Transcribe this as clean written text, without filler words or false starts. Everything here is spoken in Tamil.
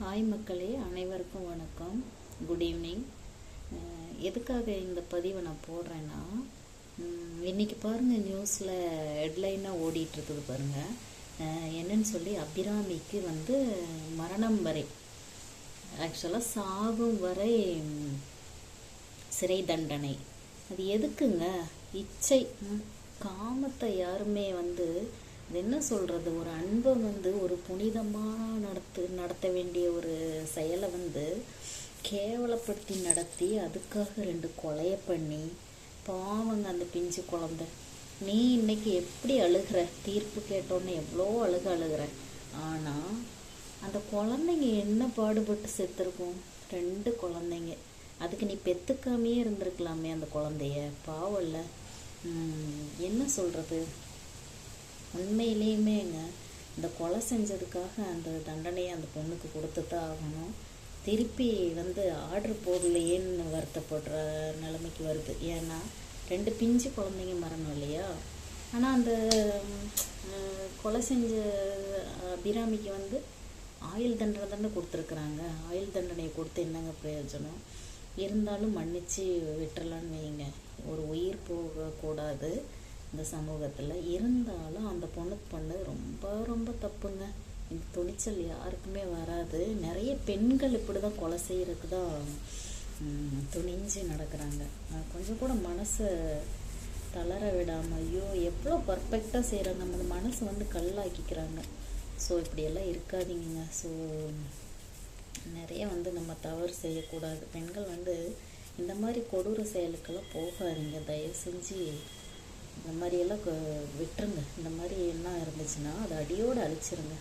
ஹாய் மக்களே, அனைவருக்கும் வணக்கம். Good evening. எதுக்காக இந்த பதிவை நான் போடுறேன்னா, இன்றைக்கி பாருங்கள், நியூஸில் ஹெட்லைனாக ஓடிட்டுருக்குது பாருங்கள். என்னன்னு சொல்லி அபிராமிக்கு மரணம் வரை, ஆக்சுவலாக சாகும் வரை சிறை தண்டனை. அது எதுக்குங்க? இச்சை, காமத்தை யாருமே அது என்ன சொல்கிறது, ஒரு அன்பை ஒரு புனிதமாக நடத்த வேண்டிய ஒரு செயலை கேவலப்படுத்தி நடத்தி அதுக்காக 2 கொலையை பண்ணி பாவங்க அந்த பிஞ்சு குழந்தை. நீ இன்னைக்கு எப்படி அழுகிற, தீர்ப்பு கேட்டோன்னே எவ்வளோ அழுகிற. ஆனால் அந்த குழந்தைங்க என்ன பாடுபட்டு செத்துருக்கும்? 2 குழந்தைங்க. அதுக்கு நீ பெற்றுக்காமையே இருந்திருக்கலாமே அந்த குழந்தைய. பாவம்ல. என்ன சொல்கிறது, உண்மையிலேயுமேங்க இந்த கொலை செஞ்சதுக்காக அந்த தண்டனையை அந்த பொண்ணுக்கு கொடுத்து தான் ஆகணும். திருப்பி ஆர்டர் போடலையேன்னு வருத்தப்படுற நிலைமைக்கு வருது. ஏன்னா 2 பிஞ்சு குழந்தைங்க மரணம் இல்லையா? ஆனால் அந்த கொலை செஞ்ச அபிராமிக்கு ஆயுள் தண்டனை தானே கொடுத்துருக்குறாங்க. ஆயுள் தண்டனையை கொடுத்து என்னங்க பிரயோஜனம்? இருந்தாலும் மன்னிச்சு விட்டுறலான்னு வைங்க. ஒரு உயிர் போகக்கூடாது இந்த சமூகத்தில். இருந்தாலும் அந்த பொண்ணுக்கு பண்ணது ரொம்ப ரொம்ப தப்புங்க. இந்த துணிச்சல் யாருக்குமே வராது. நிறைய பெண்கள் இப்படி தான் கொலை செய்கிறதுக்கு தான் துணிஞ்சு நடக்கிறாங்க. கொஞ்சம் கூட மனசை தளர விடாமல், ஐயோ எவ்வளோ பர்ஃபெக்டாக செய்கிறாங்க, நம்ம மனசை கல்லாக்கிக்கிறாங்க. ஸோ இப்படியெல்லாம் இருக்காதீங்க. ஸோ நிறைய நம்ம தவறு செய்யக்கூடாது. பெண்கள் இந்த மாதிரி கொடூர செயலுக்கெல்லாம் போகாதீங்க. தயவு செஞ்சு இந்த மாதிரியெல்லாம் விட்டுருங்க. இந்த மாதிரி என்ன இருந்துச்சுன்னா அதை அடியோடு அழிச்சிருங்க.